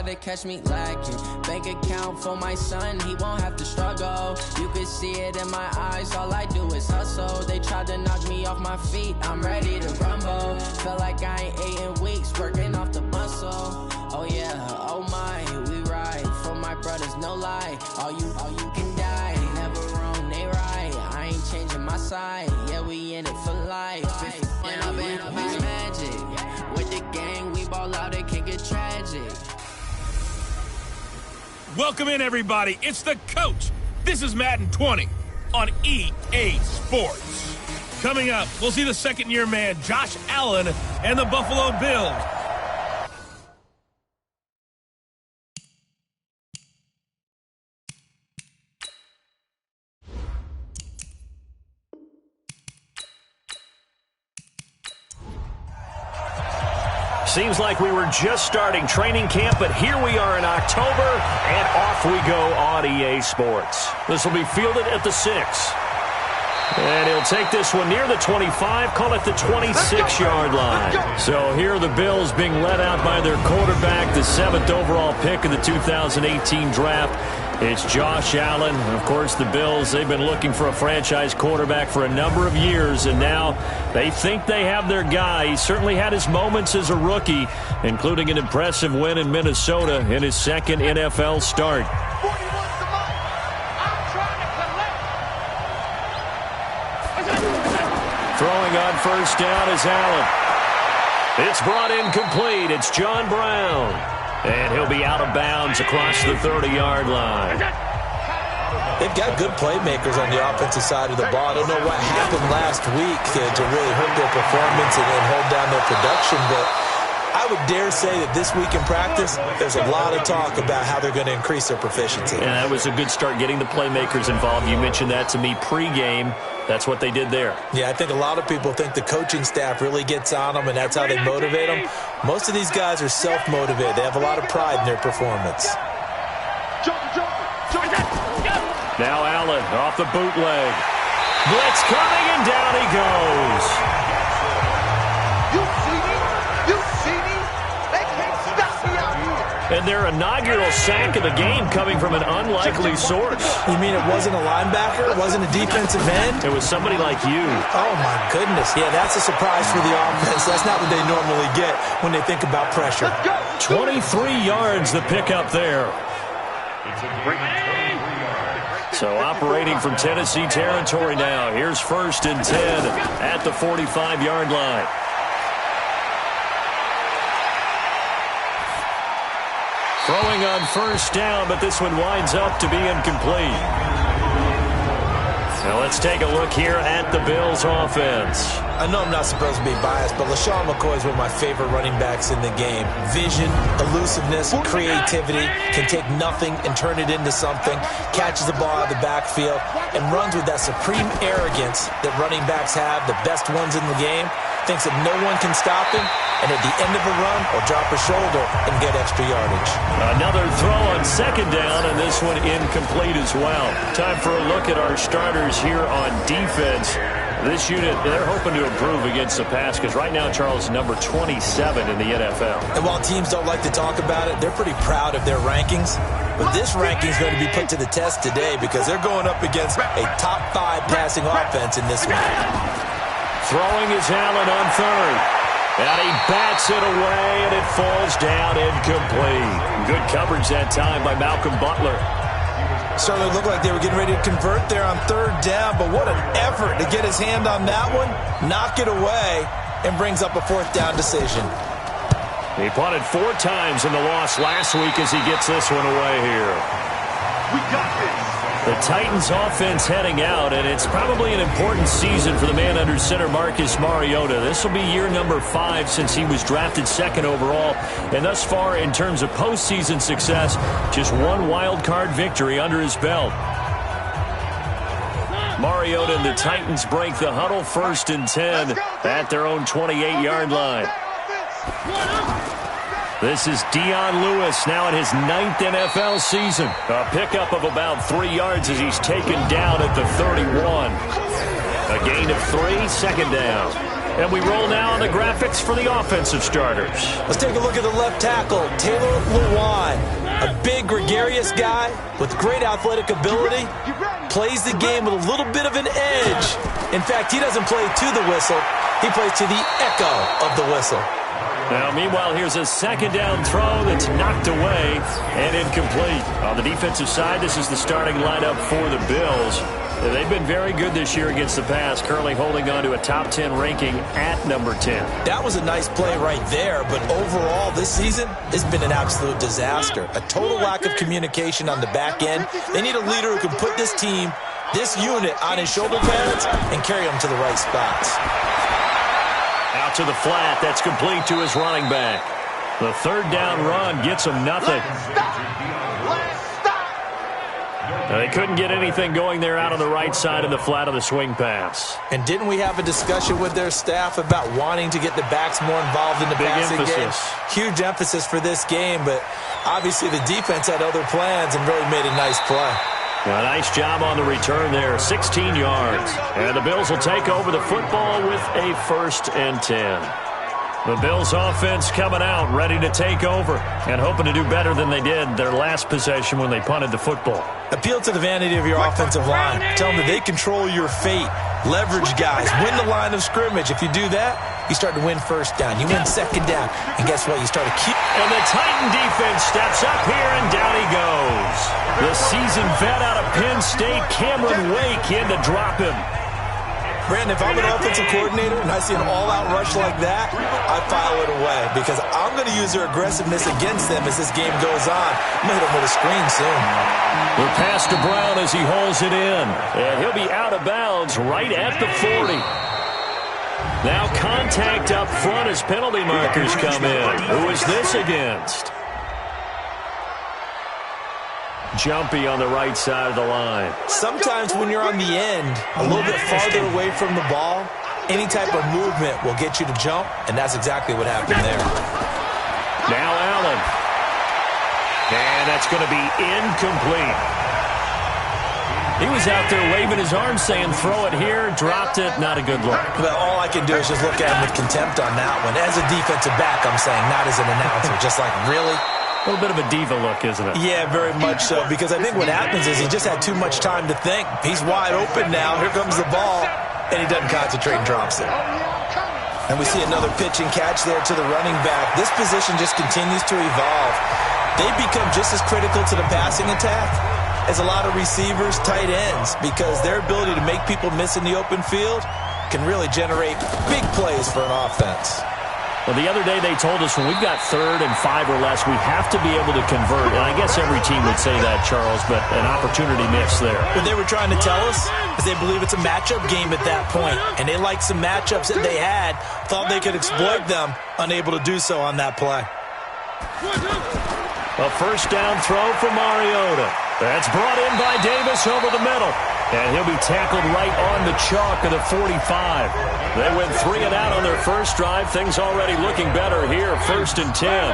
to catch me lacking. Bank account for my son, he won't have to struggle. You can see it in my eyes, all I do is hustle. They tried to knock me off my feet, I'm ready to rumble. Felt like I ain't ate in weeks, working off the muscle. Oh yeah, oh my, we ride for my brothers, no lie. All you can die, never wrong, they right. I ain't changing my side, yeah, we in it for life. When I've been magic, with the gang, we ball out, it can get tragic. Welcome in, everybody. It's the coach. This is Madden 20 on EA Sports. Coming up, we'll see the second-year man, Josh Allen, and the Buffalo Bills. Seems like we were just starting training camp, but here we are in October, and off we go on EA Sports. This will be fielded at the 6. And he'll take this one near the 25, call it the 26-yard line. So here are the Bills being led out by their quarterback, the 7th overall pick of the 2018 draft. It's Josh Allen. Of course, the Bills, they've been looking for a franchise quarterback for a number of years, and now they think they have their guy. He certainly had his moments as a rookie, including an impressive win in Minnesota in his second NFL start. Throwing on first down is Allen. It's brought in complete. It's John Brown. And he'll be out of bounds across the 30-yard line. They've got good playmakers on the offensive side of the ball. I don't know what happened last week to really hurt their performance and hold down their production, but I would dare say that this week in practice, there's a lot of talk about how they're going to increase their proficiency. And that was a good start, getting the playmakers involved. You mentioned that to me pregame. That's what they did there. Yeah, I think a lot of people think the coaching staff really gets on them, and that's how they motivate them. Most of these guys are self-motivated. They have a lot of pride in their performance. Now Allen off the bootleg. Blitz coming, and down he goes. You see me? You see me? They can't stop me out here. And their inaugural sack of the game coming from an unlikely source. You mean it wasn't a linebacker? It wasn't a defensive end? It was somebody like you. Oh, my goodness. Yeah, that's a surprise for the offense. That's not what they normally get when they think about pressure. 23 yards the pickup there. So operating from Tennessee territory now. Here's 1st and 10 at the 45-yard line. Throwing on first down, but this one winds up to be incomplete. Now let's take a look here at the Bills' offense. I know I'm not supposed to be biased, but LaShawn McCoy is one of my favorite running backs in the game. Vision, elusiveness, creativity, can take nothing and turn it into something, catches the ball out of the backfield, and runs with that supreme arrogance that running backs have, the best ones in the game, thinks that no one can stop him, and at the end of a run, will drop a shoulder and get extra yardage. Another throw on second down, and this one incomplete as well. Time for a look at our starters here on defense. This unit, they're hoping to improve against the pass because right now, Charles, number 27 in the NFL. And while teams don't like to talk about it, they're pretty proud of their rankings. But this ranking is going to be put to the test today because they're going up against a top 5 passing offense in this one. Throwing is Allen on third. And he bats it away, and it falls down incomplete. Good coverage that time by Malcolm Butler. Certainly looked like they were getting ready to convert there on third down, but what an effort to get his hand on that one, knock it away, and brings up a 4th down decision. He punted 4 times in the loss last week as he gets this one away here. We got this. The Titans offense heading out, and it's probably an important season for the man under center, Marcus Mariota. This will be year number 5 since he was drafted 2nd overall. And thus far, in terms of postseason success, just 1 wild card victory under his belt. Mariota and the Titans break the huddle, 1st and 10 at their own 28-yard line. This is Dion Lewis now in his 9th NFL season. A pickup of about 3 yards as he's taken down at the 31. A gain of 3, 2nd down. And we roll now on the graphics for the offensive starters. Let's take a look at the left tackle, Taylor Lewan. A big, gregarious guy with great athletic ability, plays the game with a little bit of an edge. In fact, he doesn't play to the whistle. He plays to the echo of the whistle. Now, meanwhile, here's a second down throw that's knocked away and incomplete. On the defensive side, this is the starting lineup for the Bills. They've been very good this year against the pass, currently holding on to a top 10 ranking at number 10. That was a nice play right there, but overall this season, it's been an absolute disaster. A total lack of communication on the back end. They need a leader who can put this team, this unit, on his shoulder pads and carry them to the right spots. Out to the flat. That's complete to his running back. The third down run gets him nothing. They couldn't get anything going there out on the right side of the flat of the swing pass. And didn't we have a discussion with their staff about wanting to get the backs more involved in the passing game? Huge emphasis for this game, but obviously the defense had other plans and really made a nice play. A nice job on the return there, 16 yards. And the Bills will take over the football with a 1st and 10. The Bills offense coming out, ready to take over, and hoping to do better than they did their last possession when they punted the football. Appeal to the vanity of your offensive line. Tell them that they control your fate. Leverage guys. Win the line of scrimmage. If you do that, you start to win first down. You win second down. And guess what? You start to keep. And the Titan defense steps up here, and down he goes. The seasoned vet out of Penn State, Cameron Wake, in to drop him. Brandon, if I'm an offensive coordinator and I see an all-out rush like that, I file it away because I'm going to use their aggressiveness against them as this game goes on. I'm going to hit them with a screen soon. The pass to Brown as he holds it in. And he'll be out of bounds right at the 40. Now contact up front as penalty markers come in. Who is this against? Jumpy on the right side of the line. Sometimes when you're on the end, a little bit farther away from the ball, any type of movement will get you to jump, and that's exactly what happened there. Now Allen. And that's going to be incomplete. He was out there waving his arms saying, throw it here, dropped it, not a good look. Well, all I can do is just look at him with contempt on that one. As a defensive back, I'm saying, not as an announcer. Just like, really? A little bit of a diva look, isn't it? Yeah, very much so, because I think what happens is he just had too much time to think. He's wide open now. Here comes the ball, and he doesn't concentrate and drops it. And we see another pitch and catch there to the running back. This position just continues to evolve. They become just as critical to the passing attack as a lot of receivers, tight ends, because their ability to make people miss in the open field can really generate big plays for an offense. Well, the other day they told us when we've got 3rd and 5 or less, we have to be able to convert. And I guess every team would say that, Charles, but an opportunity missed there. What they were trying to tell us is they believe it's a matchup game at that point. And they liked some matchups that they had, thought they could exploit them, unable to do so on that play. A first down throw for Mariota. That's brought in by Davis over the middle. And he'll be tackled right on the chalk of the 45. They went 3 and out on their first drive. Things already looking better here. 1st and 10.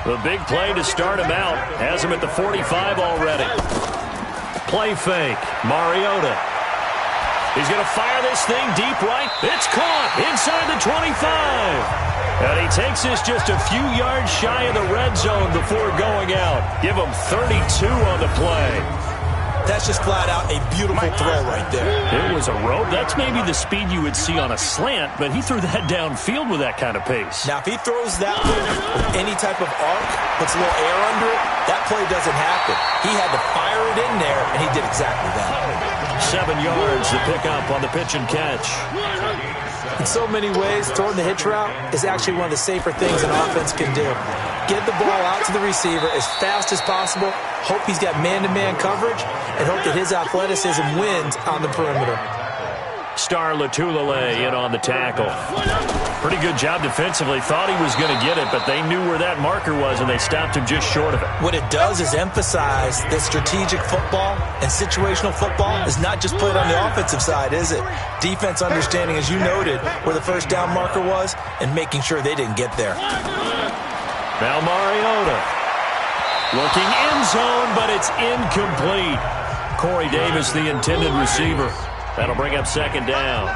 The big play to start him out. Has him at the 45 already. Play fake. Mariota. He's going to fire this thing deep right. It's caught inside the 25. And he takes this just a few yards shy of the red zone before going out. Give him 32 on the play. That's just flat out a beautiful throw right there. It was a rope. That's maybe the speed you would see on a slant, but he threw that downfield with that kind of pace. Now, if he throws that one with any type of arc, puts a little air under it, that play doesn't happen. He had to fire it in there, and he did exactly that. 7 yards to pick up on the pitch and catch. In so many ways, throwing the hitch route is actually one of the safer things an offense can do. Get the ball out to the receiver as fast as possible, hope he's got man-to-man coverage, and hope that his athleticism wins on the perimeter. Star Latulele in on the tackle. Pretty good job defensively. Thought he was going to get it, but they knew where that marker was, and they stopped him just short of it. What it does is emphasize that strategic football and situational football is not just played on the offensive side, is it? Defense understanding, as you noted, where the first down marker was and making sure they didn't get there. Now Mariota. Looking end zone, but it's incomplete. Corey Davis, the intended receiver. That'll bring up 2nd down.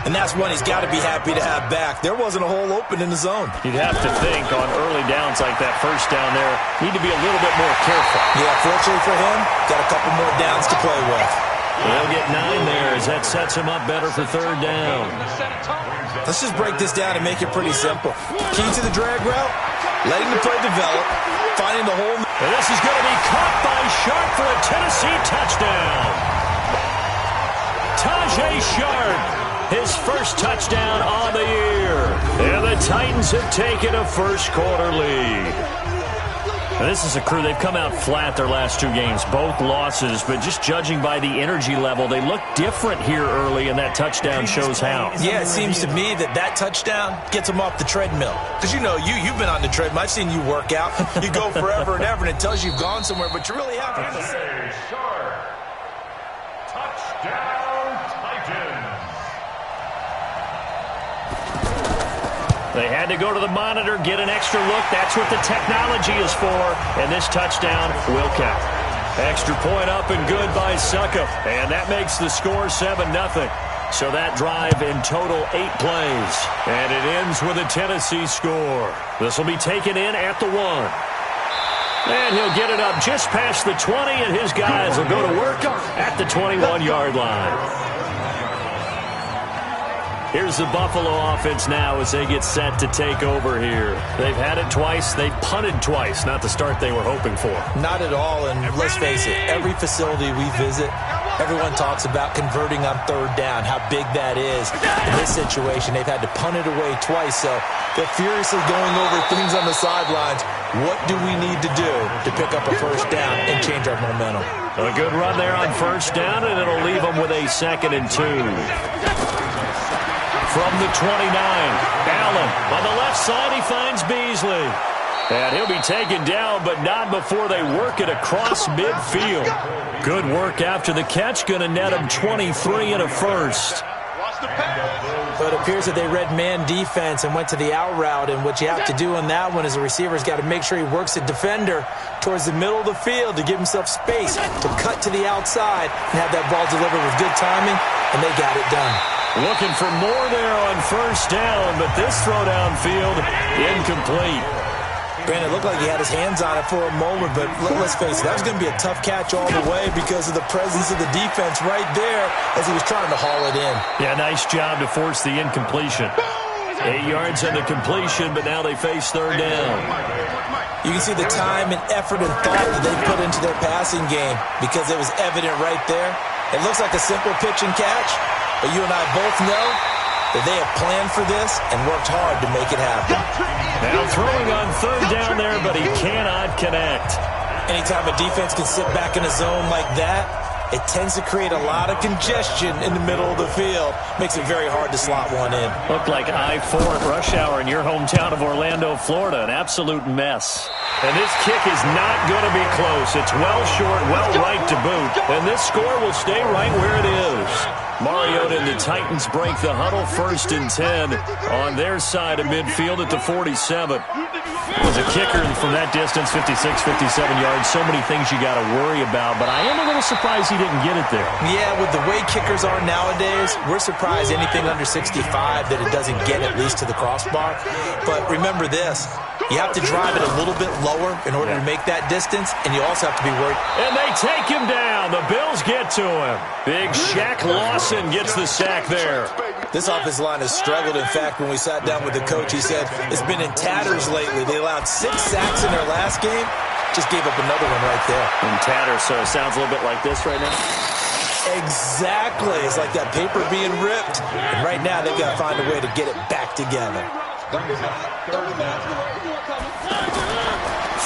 and that's one he's got to be happy to have back. There wasn't a hole open in the zone. You'd have to think on early downs like that, first down there, need to be a little bit more careful. Yeah, fortunately for him, got a couple more downs to play with. They'll get 9 there as that sets him up better for third down. Let's just break this down and make it pretty simple. Key to the drag route, letting the play develop, finding the hole. And this is going to be caught by Sharp for a Tennessee touchdown. Tajay Sharp, his first touchdown on the year. And the Titans have taken a first-quarter lead. Now, this is a crew, they've come out flat their last 2 games, both losses, but just judging by the energy level, they look different here early, and that touchdown shows how. Yeah, it seems to me that touchdown gets them off the treadmill. Because you know, you've been on the treadmill. I've seen you work out. You go forever and ever, and it tells you you've gone somewhere, but you really haven't. Touchdown, Titans. They had to go to the monitor, get an extra look. That's what the technology is for. And this touchdown will count. Extra point up and good by Suckup. And that makes the score 7-0. So that drive in total 8 plays. And it ends with a Tennessee score. This will be taken in at the 1. And he'll get it up just past the 20, and his guys will go to work at the 21-yard line. Here's the Buffalo offense now as they get set to take over here. They've had it twice. They've punted twice. Not the start they were hoping for. Not at all, and let's face it, every facility we visit, everyone talks about converting on third down, how big that is. In this situation, they've had to punt it away twice, so they're furiously going over things on the sidelines. What do we need to do to pick up a first down and change our momentum? A good run there on first down, and it'll leave them with a 2nd and 2. From the 29, Allen on the left side, he finds Beasley. And he'll be taken down, but not before they work it across midfield. Good work after the catch, going to net him 23 and a first. But it appears that they read man defense and went to the out route, and what you have to do on that one is the receiver's got to make sure he works the defender towards the middle of the field to give himself space to cut to the outside and have that ball delivered with good timing, and they got it done. Looking for more there on first down, but this throw downfield incomplete. Brandon, it looked like he had his hands on it for a moment, but let's face it, that was going to be a tough catch all the way because of the presence of the defense right there as he was trying to haul it in. Yeah, nice job to force the incompletion. 8 yards on the completion, but now they face third down. You can see the time and effort and thought that they put into their passing game because it was evident right there. It looks like a simple pitch and catch, but you and I both know that they have planned for this and worked hard to make it happen. Now throwing on third down there, but he cannot connect. Anytime a defense can sit back in a zone like that, it tends to create a lot of congestion in the middle of the field. Makes it very hard to slot one in. Looked like I-4 at rush hour in your hometown of Orlando, Florida. An absolute mess. And this kick is not going to be close. It's well short, well right to boot. And this score will stay right where it is. Mariota and the Titans break the huddle, 1st and 10 on their side of midfield at the 47. Was a kicker from that distance, 56, 57 yards. So many things you got to worry about, but I am a little surprised he didn't get it there. Yeah, with the way kickers are nowadays, we're surprised anything under 65 that it doesn't get at least to the crossbar. But remember this, you have to drive it a little bit lower in order to make that distance, and you also have to be worried. And they take him down. The Bills get to him. Big Shaq Lawson gets the sack there. This offensive line has struggled. In fact, when we sat down with the coach, he said it's been in tatters lately. They allowed 6 sacks in their last game. Just gave up another one right there. In tatters, so it sounds a little bit like this right now. Exactly. It's like that paper being ripped. And right now, they've got to find a way to get it back together.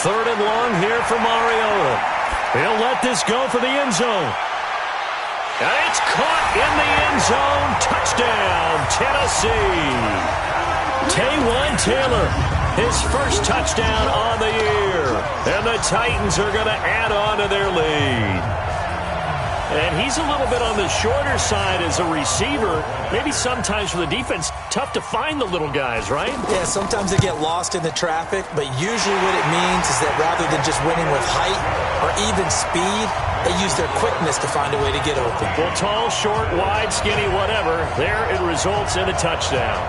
3rd and long here for Mariota. He'll let this go for the end zone. And it's caught in the end zone. Touchdown, Tennessee. Taywan Taylor, his first touchdown on the year. And the Titans are going to add on to their lead. And he's a little bit on the shorter side as a receiver. Maybe sometimes for the defense, tough to find the little guys, right? Yeah, sometimes they get lost in the traffic, but usually what it means is that rather than just winning with height or even speed, they use their quickness to find a way to get open. Well, tall, short, wide, skinny, whatever, there it results in a touchdown.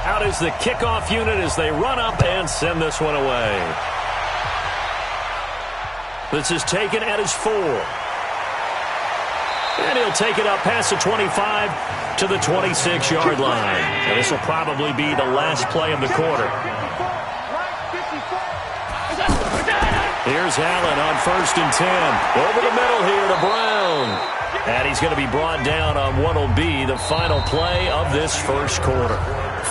Out is the kickoff unit as they run up and send this one away. This is taken at his 4. And he'll take it up past the 25 to the 26-yard line. And this will probably be the last play of the quarter. Here's Allen on 1st and 10. Over the middle here to Brown. And he's going to be brought down on what will be the final play of this first quarter.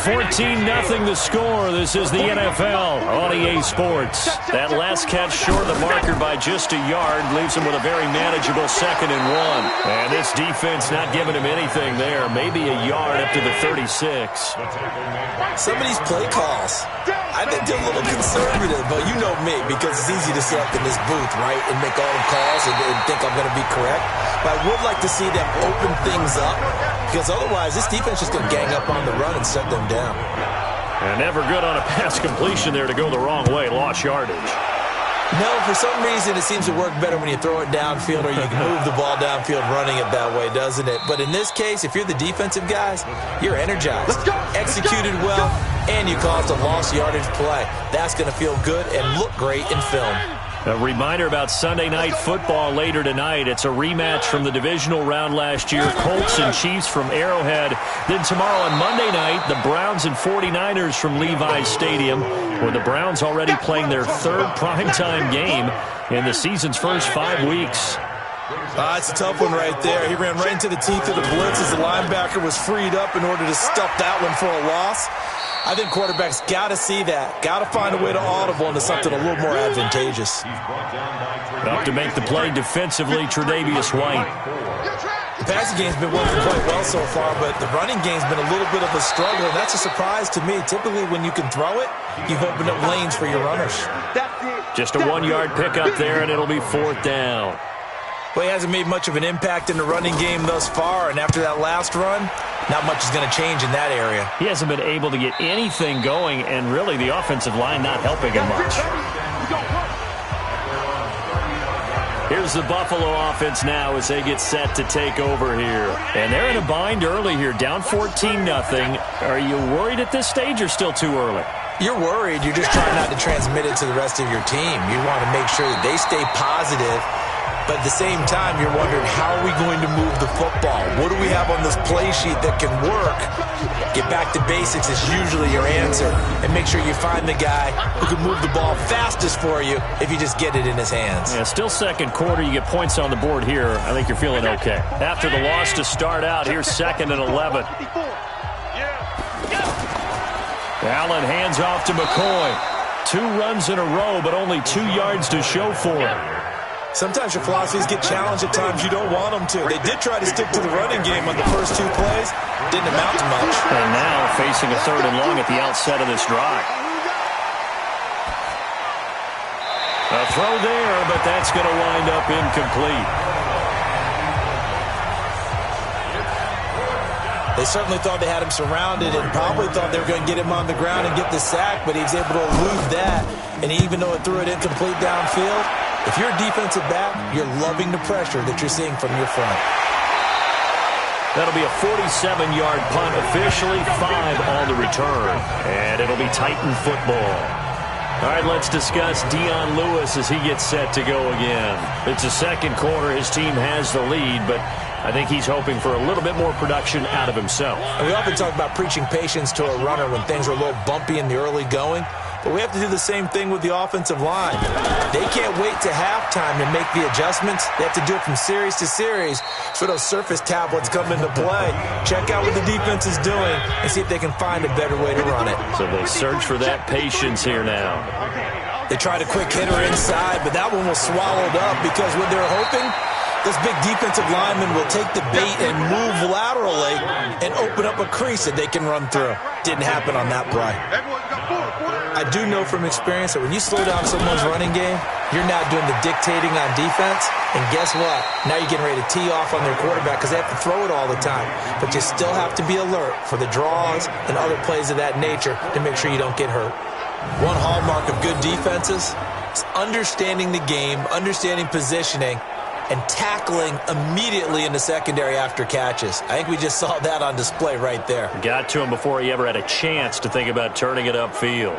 14-0 the score. This is the NFL on EA Sports. That last catch short of the marker by just a yard leaves him with a very manageable 2nd and 1. And this defense not giving him anything there. Maybe a yard up to the 36. Some of these play calls, I think they're a little conservative, but you know me, because it's easy to sit up in this booth, right, and make all the calls and think I'm going to be correct. But I would like to see them open things up, because otherwise this defense is going to gang up on the run and set them down. And never good on a pass completion there to go the wrong way. Lost yardage. No, for some reason it seems to work better when you throw it downfield or you can move the ball downfield running it that way, doesn't it? But in this case, if you're the defensive guys, you're energized, executed well, and you caused a lost yardage play. That's going to feel good and look great in film. A reminder about Sunday Night Football later tonight. It's a rematch from the divisional round last year. Colts and Chiefs from Arrowhead. Then tomorrow on Monday night, the Browns and 49ers from Levi's Stadium, where the Browns already playing their 3rd primetime game in the season's first 5 weeks. It's a tough one right there. He ran right into the teeth of the blitz as the linebacker was freed up in order to stuff that one for a loss. I think quarterbacks got to see that. Got to find a way to audible into something a little more advantageous. Up to make the play defensively, Tre'Davious White. The passing game's been working quite well so far, but the running game's been a little bit of a struggle, and that's a surprise to me. Typically, when you can throw it, you've opened up lanes for your runners. Just a 1-yard pickup there, and it'll be 4th down. Well, he hasn't made much of an impact in the running game thus far, and after that last run, not much is going to change in that area. He hasn't been able to get anything going, and really the offensive line not helping him much. Here's the Buffalo offense now as they get set to take over here. And they're in a bind early here, down 14-0. Are you worried at this stage or still too early? You're worried. You're just trying not to transmit it to the rest of your team. You want to make sure that they stay positive. But at the same time, you're wondering, how are we going to move the football? What do we have on this play sheet that can work? Get back to basics is usually your answer. And make sure you find the guy who can move the ball fastest for you if you just get it in his hands. Yeah, still second quarter. You get points on the board here. I think you're feeling okay. After the loss to start out, here's 2nd and 11. Allen hands off to McCoy. 2 runs in a row, but only 2 yards to show for it. Sometimes your philosophies get challenged at times you don't want them to. They did try to stick to the running game on the first 2 plays. Didn't amount to much. And now facing a 3rd and long at the outset of this drive. A throw there, but that's going to wind up incomplete. They certainly thought they had him surrounded and probably thought they were going to get him on the ground and get the sack, but he was able to elude that. And even though it threw it incomplete downfield, if you're a defensive back, you're loving the pressure that you're seeing from your front. That'll be a 47-yard punt, officially 5 on the return. And it'll be Titan football. All right, let's discuss Dion Lewis as he gets set to go again. It's the second quarter. His team has the lead, but I think he's hoping for a little bit more production out of himself. And we often talk about preaching patience to a runner when things are a little bumpy in the early going. But we have to do the same thing with the offensive line. They can't wait to halftime to make the adjustments. They have to do it from series to series so those surface tablets come into play. Check out what the defense is doing and see if they can find a better way to run it. So they search for that patience here now. They tried a quick hitter inside, but that one was swallowed up because what they're hoping, this big defensive lineman will take the bait and move laterally and open up a crease that they can run through. Didn't happen on that play. I do know from experience that when you slow down someone's running game, you're now doing the dictating on defense. And guess what? Now you're getting ready to tee off on their quarterback because they have to throw it all the time. But you still have to be alert for the draws and other plays of that nature to make sure you don't get hurt. One hallmark of good defenses is understanding the game, understanding positioning, and tackling immediately in the secondary after catches. I think we just saw that on display right there. Got to him before he ever had a chance to think about turning it upfield.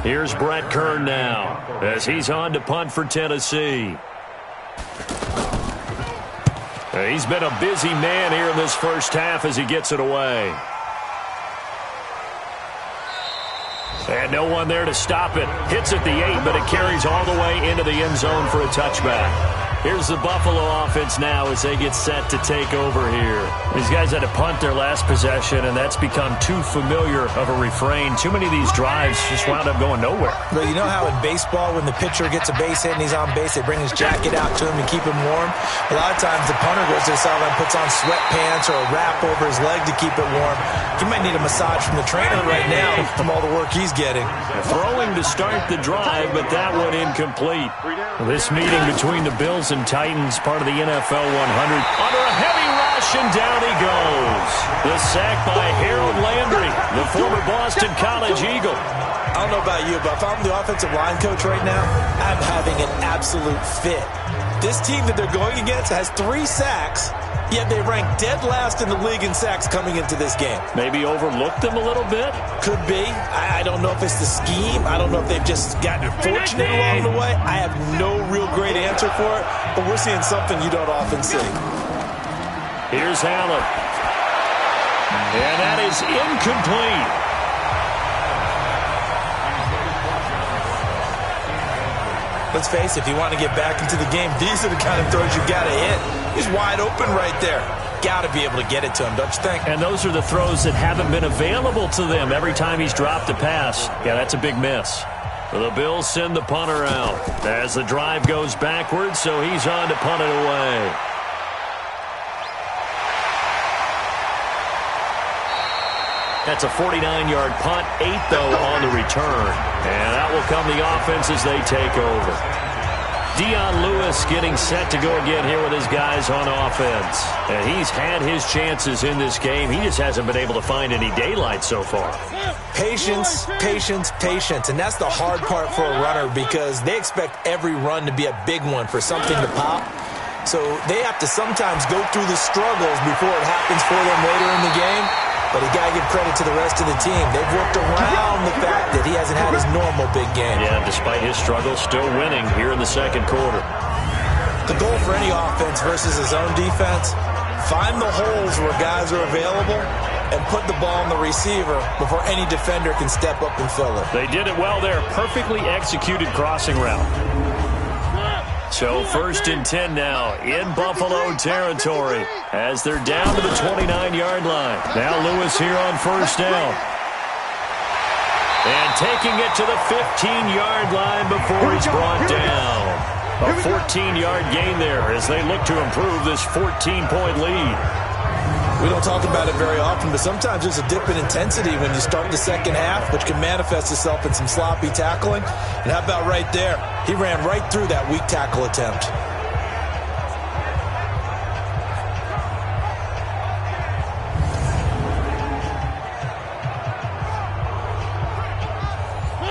Here's Brett Kern now as he's on to punt for Tennessee. He's been a busy man here in this first half as he gets it away. And no one there to stop it. Hits at the 8, but it carries all the way into the end zone for a touchback. Here's the Buffalo offense now as they get set to take over here. These guys had to punt their last possession, and that's become too familiar of a refrain. Too many of these drives just wound up going nowhere. Well, you know how in baseball when the pitcher gets a base hit and he's on base, they bring his jacket out to him to keep him warm? A lot of times the punter goes to the sideline, puts on sweatpants or a wrap over his leg to keep it warm. He might need a massage from the trainer right now from all the work he's getting. Throwing to start the drive, but that one incomplete. This meeting between the Bills and Titans, part of the NFL 100. Under a heavy rush, and down he goes. The sack by Harold Landry, the former Boston College Eagle. I don't know about you, but if I'm the offensive line coach right now, I'm having an absolute fit. This team that they're going against has 3 sacks, yet they rank dead last in the league in sacks coming into this game. Maybe overlooked them a little bit? Could be. I don't know if it's the scheme. I don't know if they've just gotten fortunate along the way. I have no real great answer for it, but we're seeing something you don't often see. Here's Allen. And that is incomplete. Let's face it, if you want to get back into the game, these are the kind of throws you got to hit. He's wide open right there. Got to be able to get it to him, don't you think? And those are the throws that haven't been available to them every time he's dropped a pass. Yeah, that's a big miss. The Bills send the punter out as the drive goes backwards, so he's on to punt it away. That's a 49-yard punt, 8, though, on the return. And that will come the offense as they take over. Dion Lewis getting set to go again here with his guys on offense. And he's had his chances in this game. He just hasn't been able to find any daylight so far. Patience, patience, patience. And that's the hard part for a runner because they expect every run to be a big one for something to pop. So they have to sometimes go through the struggles before it happens for them later in the game. But you got to give credit to the rest of the team. They've worked around the fact that he hasn't had his normal big game. Yeah, despite his struggles, still winning here in the second quarter. The goal for any offense versus his own defense, find the holes where guys are available and put the ball on the receiver before any defender can step up and fill it. They did it well there. Perfectly executed crossing route. So 1st and 10 now in Buffalo territory as they're down to the 29-yard line. Now Lewis here on 1st down. And taking it to the 15-yard line before he's brought down. A 14-yard gain there as they look to improve this 14-point lead. We don't talk about it very often, but sometimes there's a dip in intensity when you start the second half, which can manifest itself in some sloppy tackling. And how about right there? He ran right through that weak tackle attempt.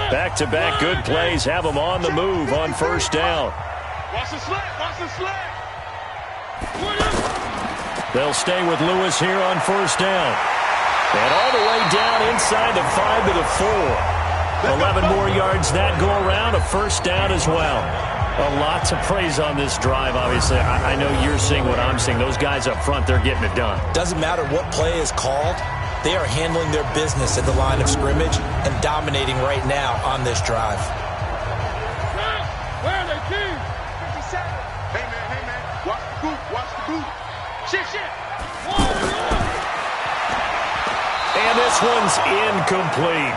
Back-to-back good plays have them on the move on 1st down. Watch the slant, watch the slant. They'll stay with Lewis here on 1st down. And all the way down inside the 5 to the 4. 11 more yards that go around, a 1st down as well. A lot to praise on this drive, obviously. I know you're seeing what I'm seeing. Those guys up front, they're getting it done. Doesn't matter what play is called. They are handling their business at the line of scrimmage and dominating right now on this drive. Where are they, team? 57. Hey, man. Watch the boot, watch the boot. Shit. And this one's incomplete.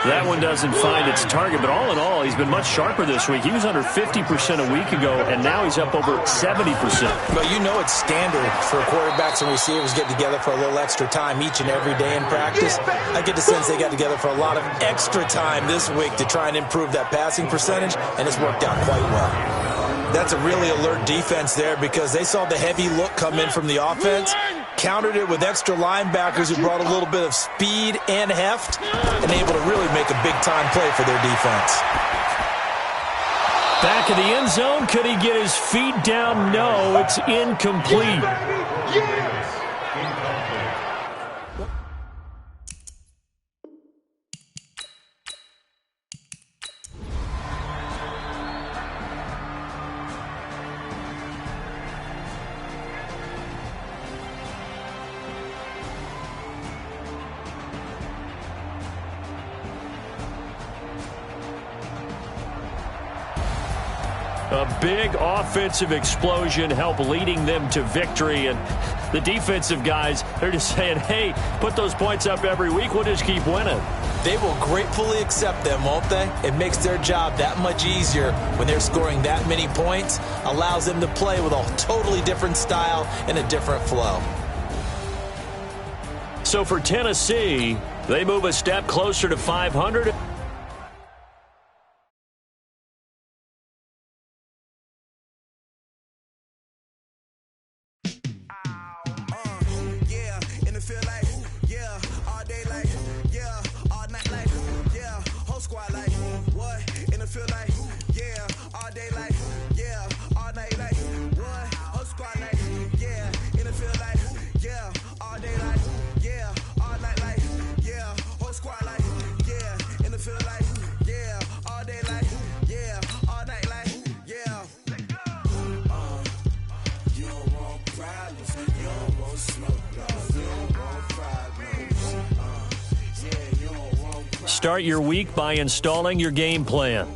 That one doesn't find its target, but all in all, he's been much sharper this week. He was under 50% a week ago, and now he's up over 70%. But you know it's standard for quarterbacks and receivers get together for a little extra time each and every day in practice. I get the sense they got together for a lot of extra time this week to try and improve that passing percentage, and it's worked out quite well. That's a really alert defense there because they saw the heavy look come in from the offense, countered it with extra linebackers who brought a little bit of speed and heft, and able to really make a big-time play for their defense. Back of the end zone, could he get his feet down? No, it's incomplete. A big offensive explosion helped leading them to victory, and the defensive guys, they're just saying, hey, put those points up every week, we'll just keep winning. They will gratefully accept them, won't they? It makes their job that much easier when they're scoring that many points, allows them to play with a totally different style and a different flow. So for Tennessee, they move a step closer to 500. Start your week by installing your game plan.